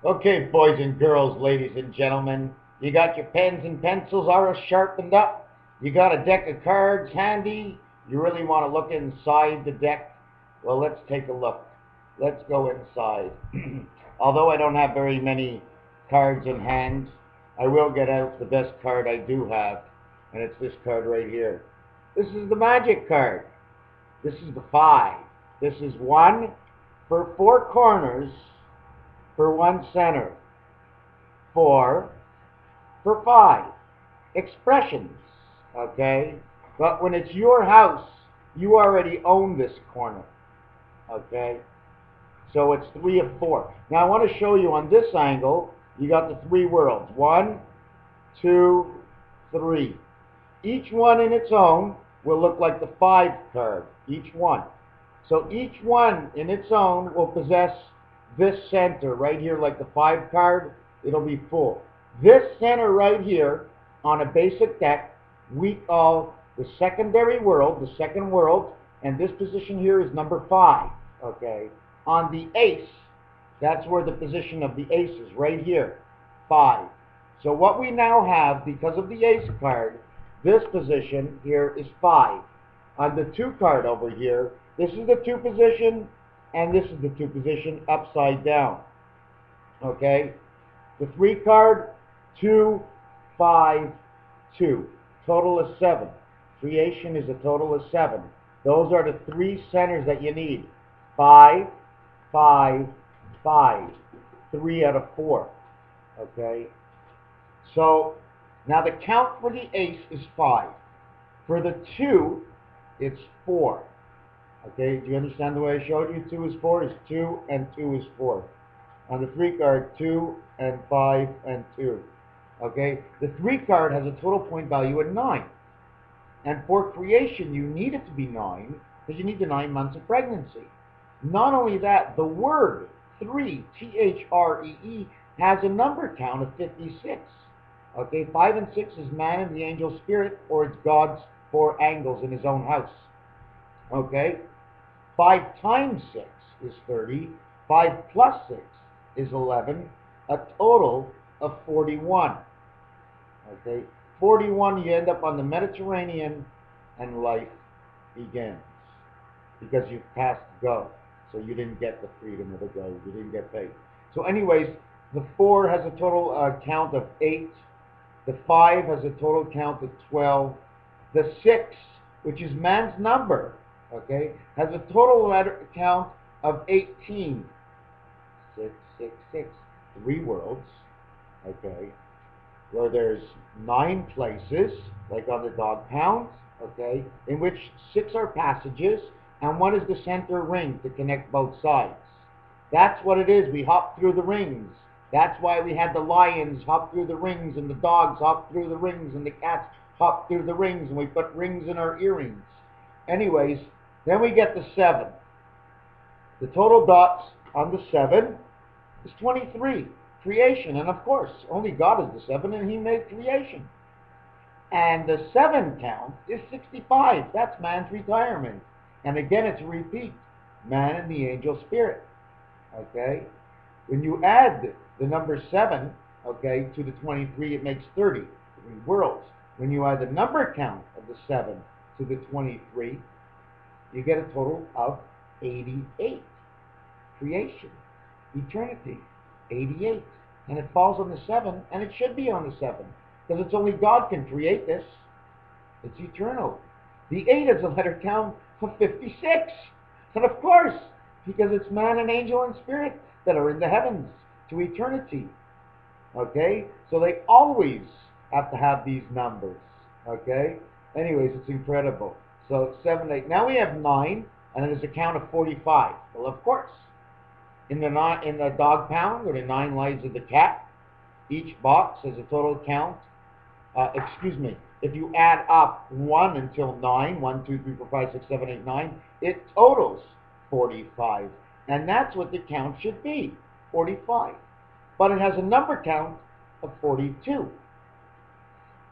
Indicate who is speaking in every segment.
Speaker 1: Okay, boys and girls, ladies and gentlemen, you got your pens and pencils all sharpened up. You got a deck of cards handy. You really want to look inside the deck? Well, let's take a look. Let's go inside. Although I don't have very many cards in hand, I will get out the best card I do have, and it's this card right here. This is the magic card. This is the 5. This is 1 for 4 corners for 1 center. 4 for 5 expressions, okay? But when it's your house, you already own this corner, okay? So it's 3 of 4. Now I want to show you on this angle, you got the 3 worlds. 1, 2, 3. Each one in its own will look like the 5 card, each one. So each one in its own will possess this center right here, like the 5 card, it'll be full. This center right here on a basic deck, we call the secondary world, the second world, and this position here is number 5, okay? On the ace, that's where the position of the ace is, right here, 5. So what we now have, because of the ace card, this position here is 5. On the 2 card over here, this is the 2 position, and this is the 2 position upside down. Okay? The 3 card, 2, 5, 2. Total is 7. Creation is a total of 7. Those are the 3 centers that you need. 5, 5, 5. 3 out of 4. Okay? So, now the count for the ace is 5. For the 2, it's 4. Okay, do you understand the way I showed you? 2 is 4 is 2, and 2 is 4. On the 3 card, 2 and 5 and 2. Okay, the 3 card has a total point value of 9. And for creation, you need it to be 9 because you need the 9 months of pregnancy. Not only that, the word 3, T-H-R-E-E, has a number count of 56. Okay, 5 and 6 is man and the angel spirit, or it's God's 4 angles in his own house. Okay, 5 times 6 is 30. 5 plus 6 is 11. A total of 41. Okay, 41, you end up on the Mediterranean, and life begins. Because you've passed go. So you didn't get the freedom of the go. You didn't get paid. So anyways, the 4 has a total count of 8. The 5 has a total count of 12. The 6, which is man's number, okay, has a total letter count of 18. 6, 6, 6. 3 worlds, okay, where there's 9 places, like on the dog pound, okay, in which 6 are passages, and 1 is the center ring to connect both sides. That's what it is. We hop through the rings. That's why we had the lions hop through the rings, and the dogs hop through the rings, and the cats hop through the rings, and we put rings in our earrings. Anyways, then we get the 7. The total dots on the 7 is 23. Creation, and of course, only God is the 7, and he made creation. And the 7 count is 65. That's man's retirement. And again, it's a repeat. Man and the angel spirit. Okay? When you add the number 7, okay, to the 23, it makes 30. 3 worlds. When you add the number count of the 7 to the 23, you get a total of 88. Creation. Eternity. 88. And it falls on the 7, and it should be on the 7. Because it's only God can create this. It's eternal. The 8 is a letter count of 56. And of course, because it's man and angel and spirit that are in the heavens to eternity. Okay? So they always have to have these numbers. Okay? Anyways, it's incredible. So 7, 8. Now we have 9, and there's a count of 45. Well, of course. In the dog pound, or the 9 lives of the cat, each box has a total count. If you add up 1 until 9, 1, 2, 3, 4, 5, 6, 7, 8, 9, it totals 45. And that's what the count should be, 45. But it has a number count of 42.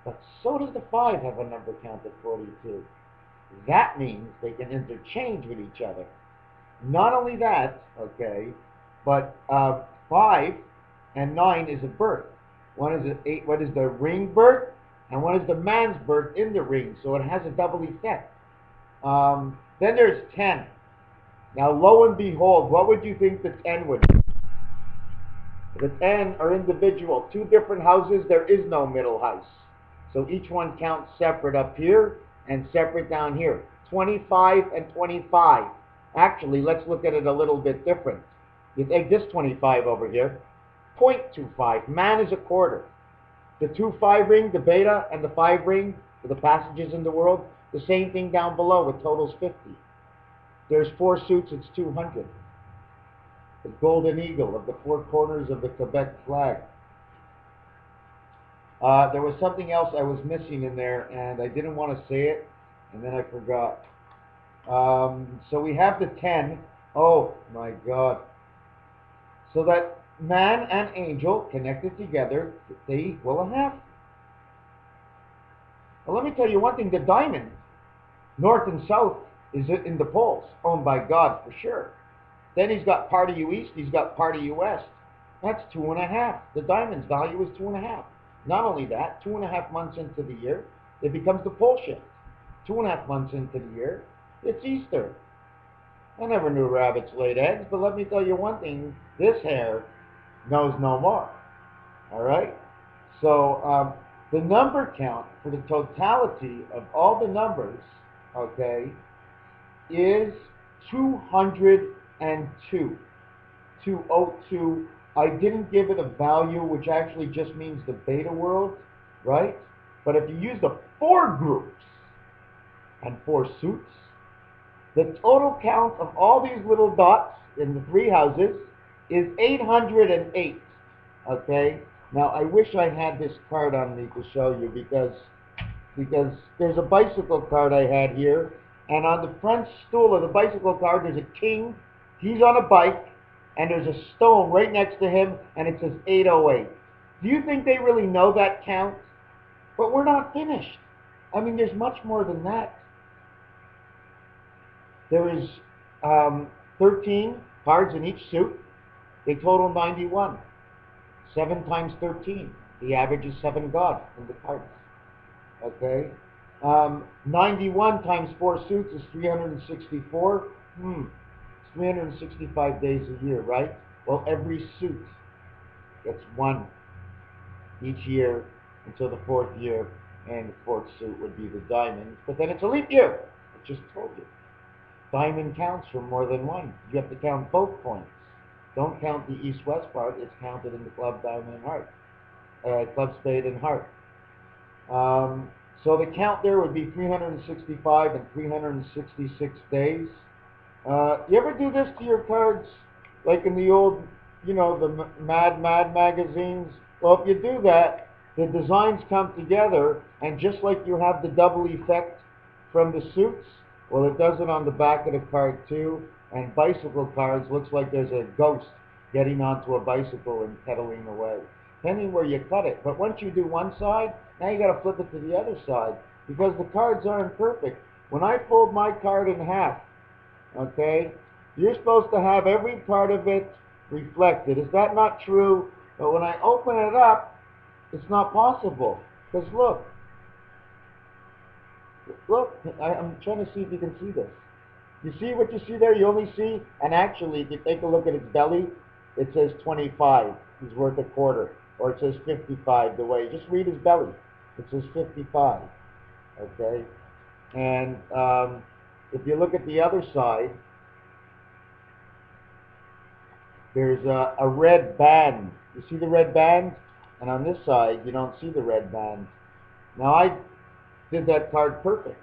Speaker 1: But so does the 5 have a number count of 42. That means they can interchange with each other. Not only that, okay, but 5 and 9 is a birth. One is what is the ring birth, and one is the man's birth in the ring. So it has a double effect. Then there's 10. Now, lo and behold, what would you think the 10 would be? The 10 are individual. Two different houses, there is no middle house. So each one counts separate up here and separate down here. 25 and 25. Actually, let's look at it a little bit different. You take this 25 over here, 0.25. Man is a quarter. The 2-5 ring, the beta, and the 5 ring, for the passages in the world, the same thing down below with totals 50. There's 4 suits, it's 200. The golden eagle of the 4 corners of the Quebec flag. There was something else I was missing in there, and I didn't want to say it, and then I forgot. So we have the 10. Oh, my God. So that man and angel connected together, they equal a half. Well, let me tell you one thing. The diamond, north and south, is in the poles, owned by God for sure. Then he's got part of you east, he's got part of you west. That's 2.5. The diamond's value is 2.5. Not only that, 2.5 months into the year, it becomes the pole shift. 2.5 months into the year, it's Easter. I never knew rabbits laid eggs, but let me tell you one thing, this hare knows no more. All right? So the number count for the totality of all the numbers, okay, is 202. 202. I didn't give it a value, which actually just means the beta world, right? But if you use the 4 groups and 4 suits, the total count of all these little dots in the 3 houses is 808. Okay? Now, I wish I had this card on me to show you because there's a bicycle card I had here, and on the front stool of the bicycle card, there's a king. He's on a bike, and there's a stone right next to him, and it says 808. Do you think they really know that count? But we're not finished. I mean, there's much more than that. There is 13 cards in each suit. They total 91. 7 times 13. The average is 7 God in the cards. Okay? 91 times 4 suits is 364. It's 365 days a year, right? Well, every suit gets 1 each year until the 4th year, and the 4th suit would be the diamond. But then it's a leap year. I just told you. Diamond counts for more than 1. You have to count both points. Don't count the east-west part. It's counted in the club, diamond, and heart. Club, spade, and heart. So the count there would be 365 and 366 days. You ever do this to your cards? Like in the old, you know, the Mad magazines? Well, if you do that, the designs come together, and just like you have the double effect from the suits, well, it does it on the back of the card too. And bicycle cards looks like there's a ghost getting onto a bicycle and pedaling away, depending where you cut it. But once you do one side, now you got to flip it to the other side because the cards aren't perfect. When I fold my card in half, okay, you're supposed to have every part of it reflected. Is that not true? But when I open it up, it's not possible. Because look, I'm trying to see if you can see this. You see what you see there? You only see, and actually, if you take a look at its belly, it says 25. He's worth a quarter. Or it says 55 the way. Just read his belly. It says 55. Okay? And if you look at the other side, there's a red band. You see the red band? And on this side, you don't see the red band. Now, I did that card perfect.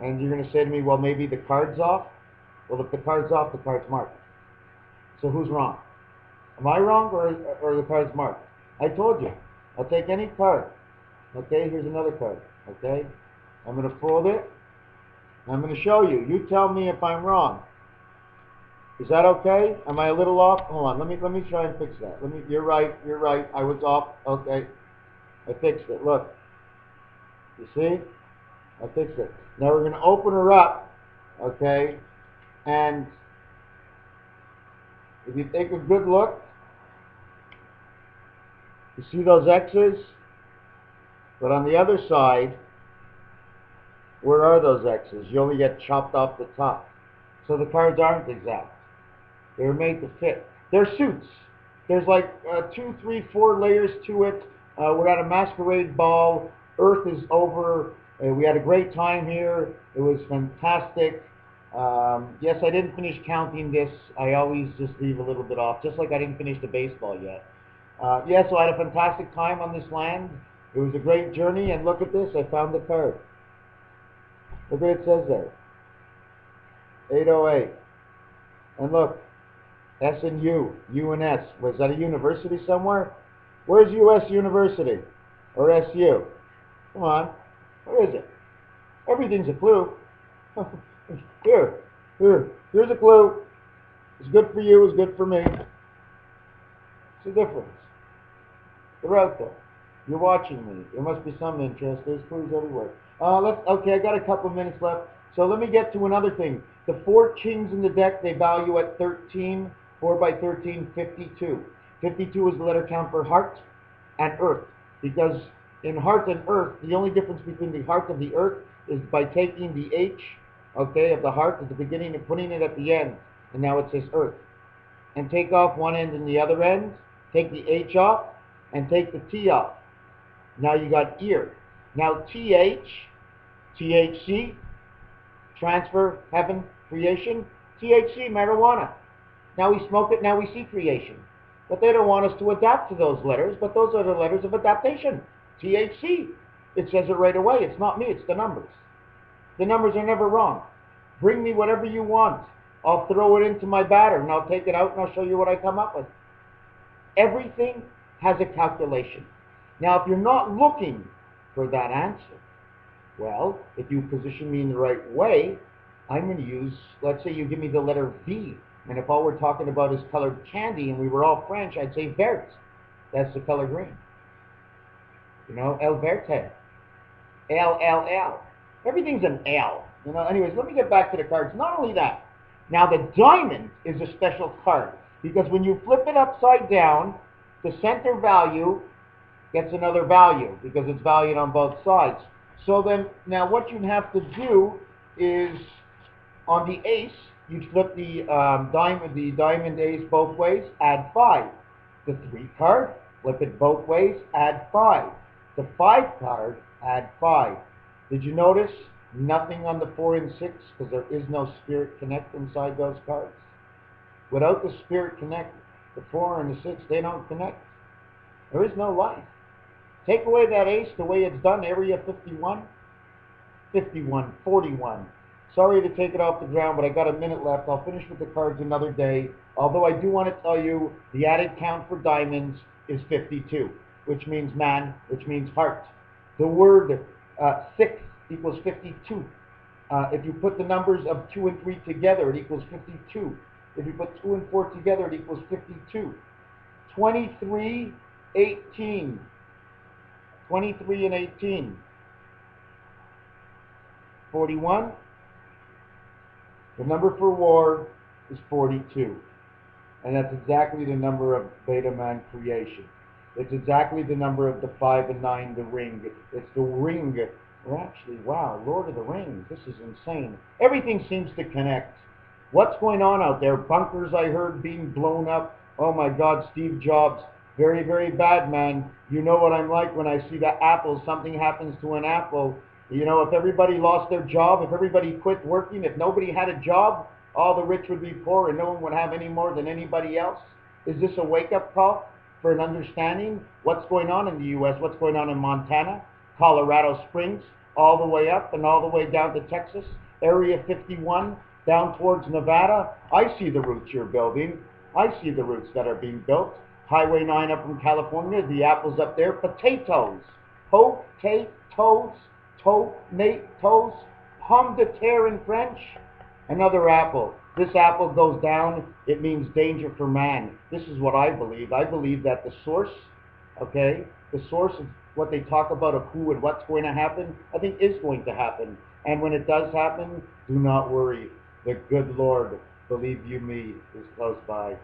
Speaker 1: And you're going to say to me, well, maybe the card's off? Well, if the card's off, the card's marked. So who's wrong? Am I wrong or the card's marked? I told you. I'll take any card. Okay, here's another card. Okay? I'm going to fold it. I'm going to show you. You tell me if I'm wrong. Is that okay? Am I a little off? Hold on. Let me try and fix that. You're right. I was off. Okay. I fixed it. Look. You see? I fixed it. Now we're going to open her up, okay, and if you take a good look, You see those X's? But on the other side, where are those X's? You only get chopped off the top. So the cards aren't exact. They were made to fit. They're suits. There's like 2, 3, 4 layers to it. We're at a masquerade ball. Earth is over. We had a great time here. It was fantastic. Yes, I didn't finish counting this. I always just leave a little bit off, just like I didn't finish the baseball yet. Yeah, so I had a fantastic time on this land. It was a great journey, and look at this. I found the card. Look what it says there. 808. And look, S and U, U and S. Was that a university somewhere? Where's US University? Or SU? Come on. Where is it? Everything's a clue. Here's a clue. It's good for you, it's good for me. It's the difference. They're out there. You're watching me. There must be some interest. There's clues everywhere. Okay, I got a couple of minutes left. So let me get to another thing. The 4 kings in the deck, they value at 13. 4 by 13, 52. 52 is the letter count for heart and earth. Because in heart and earth, the only difference between the heart of the earth is by taking the H, okay, of the heart at the beginning and putting it at the end. And now it says earth. And take off one end and the other end. Take the H off and take the T off. Now you got ear. Now TH, THC, transfer, heaven, creation. THC, marijuana. Now we smoke it, now we see creation. But they don't want us to adapt to those letters, but those are the letters of adaptation. THC. It says it right away. It's not me, it's the numbers. The numbers are never wrong. Bring me whatever you want. I'll throw it into my batter, and I'll take it out, and I'll show you what I come up with. Everything has a calculation. Now, if you're not looking for that answer, well, if you position me in the right way, I'm going to use, let's say you give me the letter V, and if all we're talking about is colored candy and we were all French, I'd say vert. That's the color green. You know, el verte. L. Everything's an L. You know, anyways, let me get back to the cards. Not only that, now the diamond is a special card because when you flip it upside down, the center value gets another value because it's valued on both sides. So then, now what you'd have to do is on the ace, you'd flip the diamond ace both ways, add 5. The 3 card, flip it both ways, add 5. The 5 card, add 5. Did you notice nothing on the 4 and 6 because there is no spirit connect inside those cards? Without the spirit connect, the 4 and the 6, they don't connect. There is no life. Take away that ace the way it's done, area 51, 51, 41. Sorry to take it off the ground, but I got a minute left. I'll finish with the cards another day. Although I do want to tell you the added count for diamonds is 52, which means man, which means heart. The word 6 equals 52. If you put the numbers of 2 and 3 together, it equals 52. If you put 2 and 4 together, it equals 52. 23, 18. 23 and 18. 41. The number for war is 42. And that's exactly the number of Beta Man creation. It's exactly the number of the 5 and 9, the ring. It's the ring. Or actually, wow, Lord of the Rings. This is insane. Everything seems to connect. What's going on out there? Bunkers I heard being blown up. Oh my God, Steve Jobs. Very, very bad, man. You know what I'm like when I see the apple. Something happens to an apple. You know, if everybody lost their job, if everybody quit working, if nobody had a job, all the rich would be poor and no one would have any more than anybody else. Is this a wake-up call for an understanding what's going on in the U.S., what's going on in Montana, Colorado Springs, all the way up and all the way down to Texas, Area 51, down towards Nevada? I see the routes you're building. I see the routes that are being built. Highway 9 up from California, the apples up there, potatoes, potatoes, tomatoes, pomme de terre in French, another apple. This apple goes down, it means danger for man. This is what I believe. I believe that the source, okay, the source of what they talk about of who and what's going to happen, I think is going to happen. And when it does happen, do not worry. The good Lord, believe you me, is close by.